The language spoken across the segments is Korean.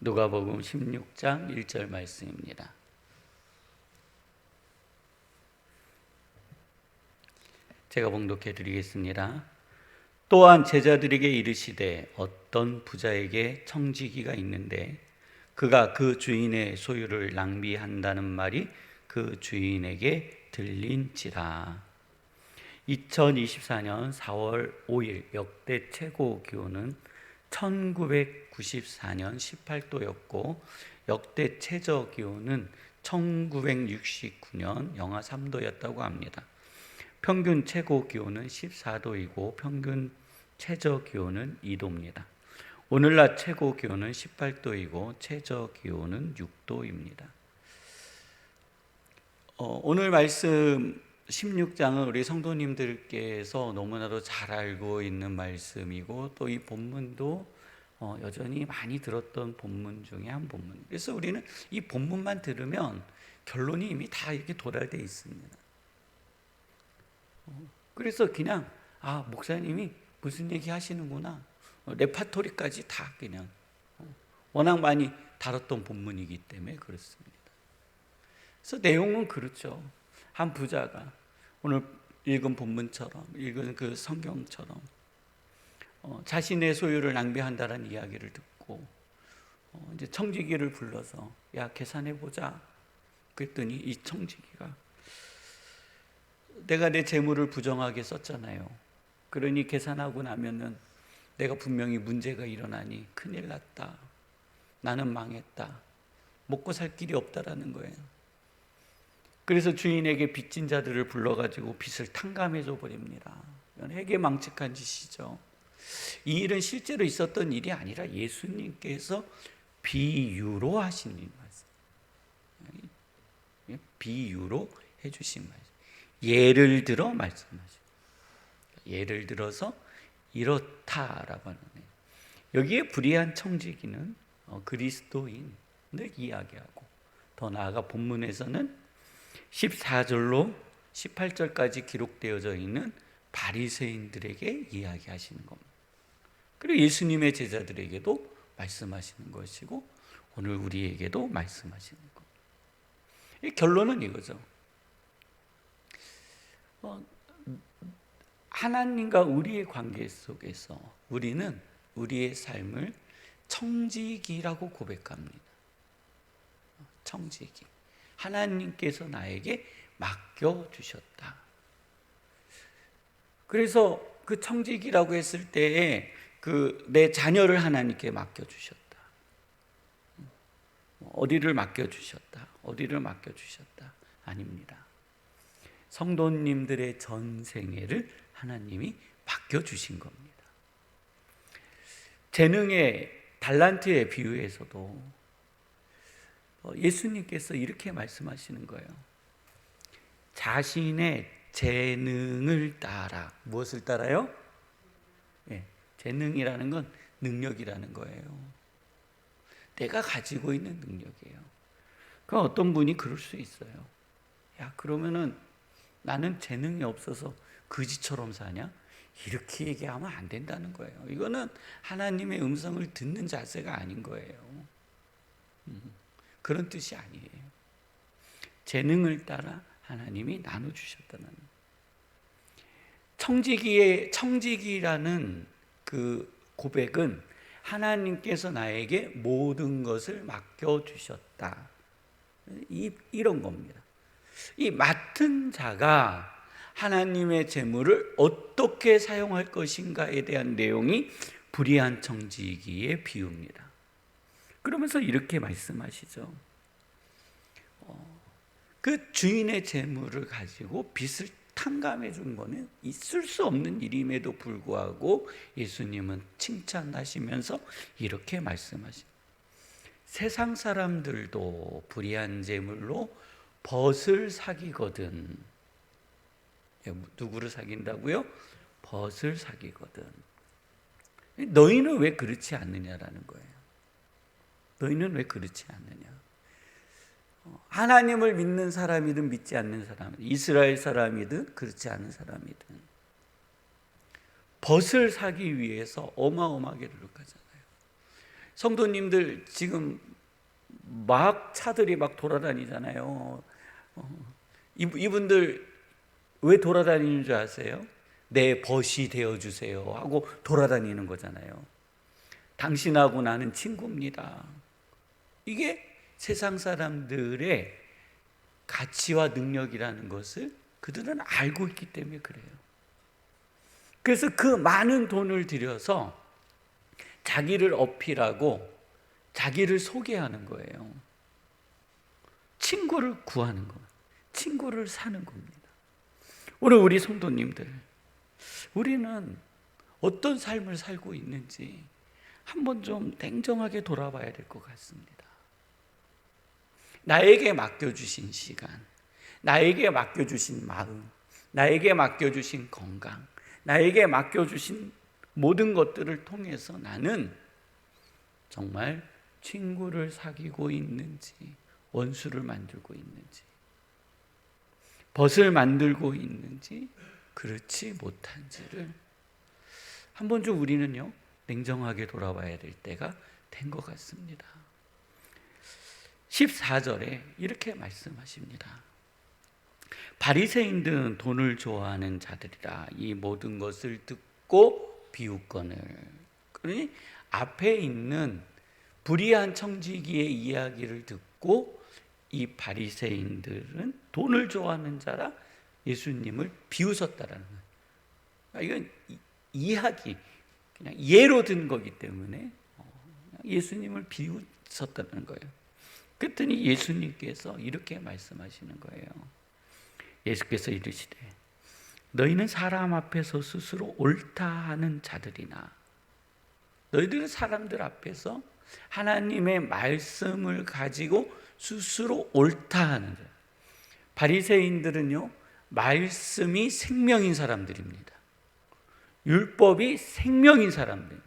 누가복음 16장 1절 말씀입니다. 제가 봉독해 드리겠습니다. 또한 제자들에게 이르시되 어떤 부자에게 청지기가 있는데 그가 그 주인의 소유를 낭비한다는 말이 그 주인에게 들린지라. 2024년 4월 5일 역대 최고 기온은 1994년 18도였고 역대 최저 기온은 1969년 영하 3도였다고 합니다. 평균 최고 기온은 14도이고 평균 최저 기온은 2도입니다. 오늘날 최고 기온은 18도이고 최저 기온은 6도입니다. 오늘 말씀 16장은 우리 성도님들께서 너무나도 잘 알고 있는 말씀이고 또 이 본문도 여전히 많이 들었던 본문 중에 한 본문. 그래서 우리는 이 본문만 들으면 결론이 이미 다 이렇게 도달되어 있습니다. 그래서 그냥 목사님이 무슨 얘기 하시는구나, 레파토리까지 다 그냥 워낙 많이 다뤘던 본문이기 때문에 그렇습니다. 그래서 내용은 그렇죠. 한 부자가 오늘 읽은 본문처럼, 읽은 그 성경처럼 자신의 소유를 낭비한다는 이야기를 듣고 이제 청지기를 불러서 야 계산해 보자 그랬더니 이 청지기가 내가 내 재물을 부정하게 썼잖아요. 그러니 계산하고 나면은 내가 분명히 문제가 일어나니 큰일 났다. 나는 망했다. 먹고 살 길이 없다라는 거예요. 그래서 주인에게 빚진 자들을 불러가지고 빚을 탕감해줘 버립니다. 이건 회개망측한 짓이죠. 이 일은 실제로 있었던 일이 아니라 예수님께서 비유로 하신 말씀. 비유로 해주신 말씀. 예를 들어 말씀하시죠. 예를 들어서 이렇다라고 하는 거예요. 여기에 불의한 청지기는 그리스도인을 이야기하고 더 나아가 본문에서는 14절로 18절까지 기록되어져 있는 바리새인들에게 이야기하시는 겁니다. 그리고 예수님의 제자들에게도 말씀하시는 것이고 오늘 우리에게도 말씀하시는 겁니다. 이 결론은 이거죠. 하나님과 우리의 관계 속에서 우리는 우리의 삶을 청지기라고 고백합니다. 청지기. 하나님께서 나에게 맡겨주셨다. 그래서 그 청지기라고 했을 때에 내 자녀를 하나님께 맡겨주셨다. 어디를 맡겨주셨다. 어디를 맡겨주셨다. 아닙니다. 성도님들의 전생애를 하나님이 맡겨주신 겁니다. 재능의 달란트의 비유에서도 예수님께서 이렇게 말씀하시는 거예요. 자신의 재능을 따라. 무엇을 따라요? 재능이라는 건 능력이라는 거예요. 내가 가지고 있는 능력이에요. 그 어떤 분이 그럴 수 있어요. 야, 그러면은 나는 재능이 없어서 거지처럼 사냐? 이렇게 얘기하면 안 된다는 거예요. 이거는 하나님의 음성을 듣는 자세가 아닌 거예요. 그런 뜻이 아니에요. 재능을 따라 하나님이 나눠주셨다는. 청지기라는 그 고백은 하나님께서 나에게 모든 것을 맡겨주셨다. 이런 겁니다. 이 맡은 자가 하나님의 재물을 어떻게 사용할 것인가에 대한 내용이 불의한 청지기의 비유입니다. 그러면서 이렇게 말씀하시죠. 그 주인의 재물을 가지고 빚을 탕감해 준 거는 있을 수 없는 일임에도 불구하고 예수님은 칭찬하시면서 이렇게 말씀하십니다. 세상 사람들도 불의한 재물로 벗을 사귀거든. 누구를 사귄다고요? 벗을 사귀거든. 너희는 왜 그렇지 않느냐라는 거예요. 너희는 왜 그렇지 않느냐? 하나님을 믿는 사람이든 믿지 않는 사람이든, 이스라엘 사람이든 그렇지 않은 사람이든 벗을 사기 위해서 어마어마하게 노력하잖아요. 성도님들 지금 막 차들이 막 돌아다니잖아요. 이분들 왜 돌아다니는 줄 아세요? 내 벗이 되어주세요 하고 돌아다니는 거잖아요. 당신하고 나는 친구입니다. 이게 세상 사람들의 가치와 능력이라는 것을 그들은 알고 있기 때문에 그래요. 그래서 그 많은 돈을 들여서 자기를 어필하고 자기를 소개하는 거예요. 친구를 구하는 거예요. 친구를 사는 겁니다. 오늘 우리 성도님들, 우리는 어떤 삶을 살고 있는지 한번 좀 냉정하게 돌아봐야 될 것 같습니다. 나에게 맡겨주신 시간, 나에게 맡겨주신 마음, 나에게 맡겨주신 건강, 나에게 맡겨주신 모든 것들을 통해서 나는 정말 친구를 사귀고 있는지, 원수를 만들고 있는지, 벗을 만들고 있는지, 그렇지 못한지를 한번 좀 우리는요, 냉정하게 돌아봐야 될 때가 된 것 같습니다. 14절에 이렇게 말씀하십니다. 바리새인들은 돈을 좋아하는 자들이라 이 모든 것을 듣고 비웃거늘. 그러니 앞에 있는 불의한 청지기의 이야기를 듣고 이 바리새인들은 돈을 좋아하는 자라 예수님을 비웃었다라는 거예요. 이건 이야기, 그냥 예로 든 거기 때문에 예수님을 비웃었다는 거예요. 그랬더니 예수님께서 이렇게 말씀하시는 거예요. 예수께서 이르시되 너희는 사람 앞에서 스스로 옳다 하는 자들이나, 너희들은 사람들 앞에서 하나님의 말씀을 가지고 스스로 옳다 하는 자들. 바리새인들은요, 말씀이 생명인 사람들입니다. 율법이 생명인 사람들.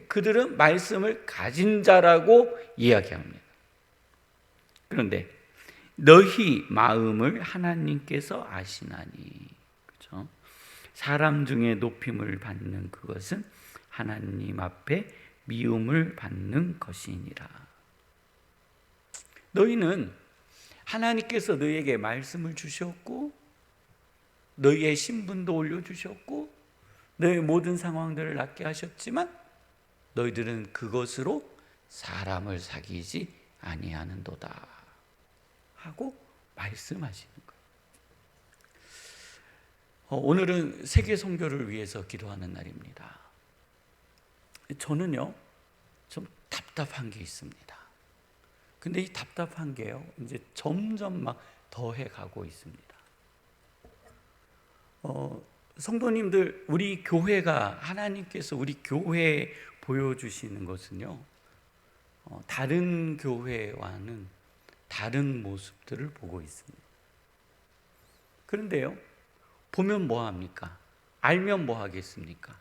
그들은 말씀을 가진 자라고 이야기합니다. 그런데 너희 마음을 하나님께서 아시나니, 그렇죠? 사람 중에 높임을 받는 그것은 하나님 앞에 미움을 받는 것이니라. 너희는 하나님께서 너희에게 말씀을 주셨고, 너희의 신분도 올려주셨고, 너희의 모든 상황들을 낫게 하셨지만 너희들은 그것으로 사람을 사귀지 아니하는도다 하고 말씀하시는 거예요. 오늘은 세계 선교를 위해서 기도하는 날입니다. 저는요, 좀 답답한 게 있습니다. 근데 이 답답한 게요, 이제 점점 막 더해 가고 있습니다. 성도님들, 우리 교회가, 하나님께서 우리 교회에 보여주시는 것은요, 다른 교회와는 다른 모습들을 보고 있습니다. 그런데요, 보면 뭐 합니까? 알면 뭐 하겠습니까?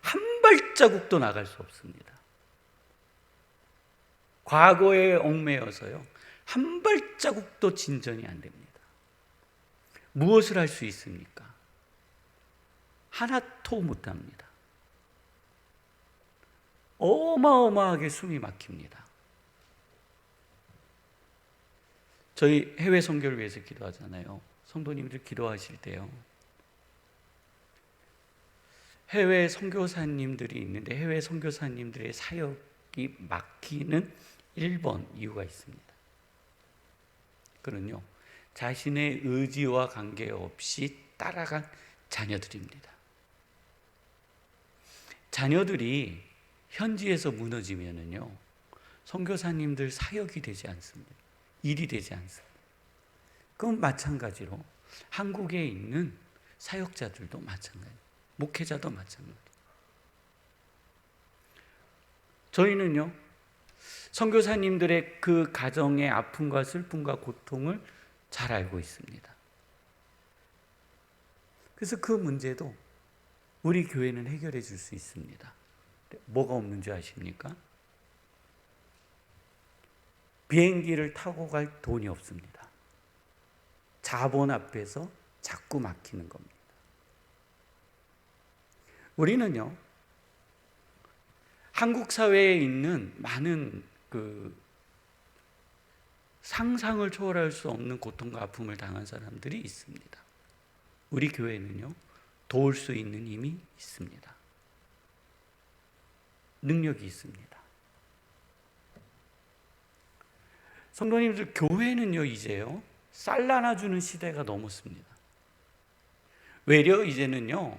한 발자국도 나갈 수 없습니다. 과거에 얽매여서요, 한 발자국도 진전이 안 됩니다. 무엇을 할 수 있습니까? 하나도 못합니다. 어마어마하게 숨이 막힙니다. 저희 해외 선교를 위해서 기도하잖아요. 성도님들 기도하실 때요, 해외 선교사님들이 있는데 해외 선교사님들의 사역이 막히는 1번 이유가 있습니다. 그는요, 자신의 의지와 관계없이 따라간 자녀들입니다. 자녀들이 현지에서 무너지면은요, 선교사님들 사역이 되지 않습니다. 일이 되지 않습니다. 그건 마찬가지로 한국에 있는 사역자들도 마찬가지예요. 목회자도 마찬가지예요. 저희는요, 선교사님들의 그 가정의 아픔과 슬픔과 고통을 잘 알고 있습니다. 그래서 그 문제도 우리 교회는 해결해 줄 수 있습니다. 뭐가 없는 줄 아십니까? 비행기를 타고 갈 돈이 없습니다. 자본 앞에서 자꾸 막히는 겁니다. 우리는요, 한국 사회에 있는 많은 상상을 초월할 수 없는 고통과 아픔을 당한 사람들이 있습니다. 우리 교회는요, 도울 수 있는 힘이 있습니다. 능력이 있습니다. 성도님들, 교회는요, 이제요, 쌀 나눠주는 시대가 넘었습니다. 외려 이제는요,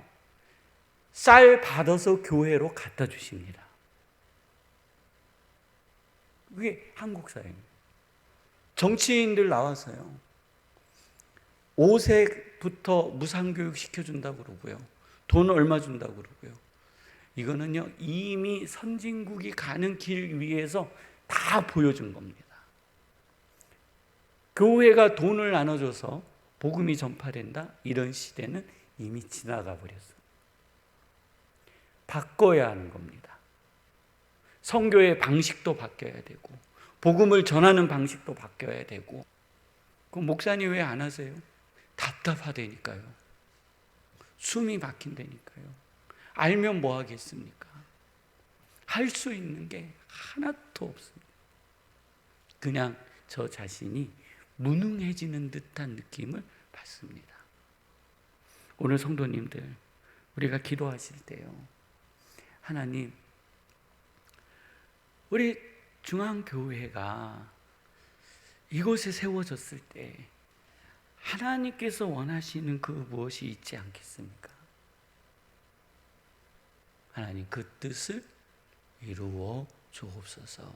쌀 받아서 교회로 갖다 주십니다. 그게 한국 사회입니다. 정치인들 나와서요, 5세부터 무상교육 시켜준다고 그러고요, 돈 얼마 준다고 그러고요. 이거는요, 이미 선진국이 가는 길 위에서 다 보여준 겁니다. 교회가 돈을 나눠줘서 복음이 전파된다, 이런 시대는 이미 지나가 버렸습니다. 바꿔야 하는 겁니다. 선교의 방식도 바뀌어야 되고, 복음을 전하는 방식도 바뀌어야 되고. 그럼 목사님 왜 안 하세요? 답답하다니까요. 숨이 막힌다니까요. 알면 뭐 하겠습니까? 할 수 있는 게 하나도 없습니다. 그냥 저 자신이 무능해지는 듯한 느낌을 받습니다. 오늘 성도님들, 우리가 기도하실 때요, 하나님, 우리 중앙교회가 이곳에 세워졌을 때 하나님께서 원하시는 그 무엇이 있지 않겠습니까? 하나님, 그 뜻을 이루어 주옵소서.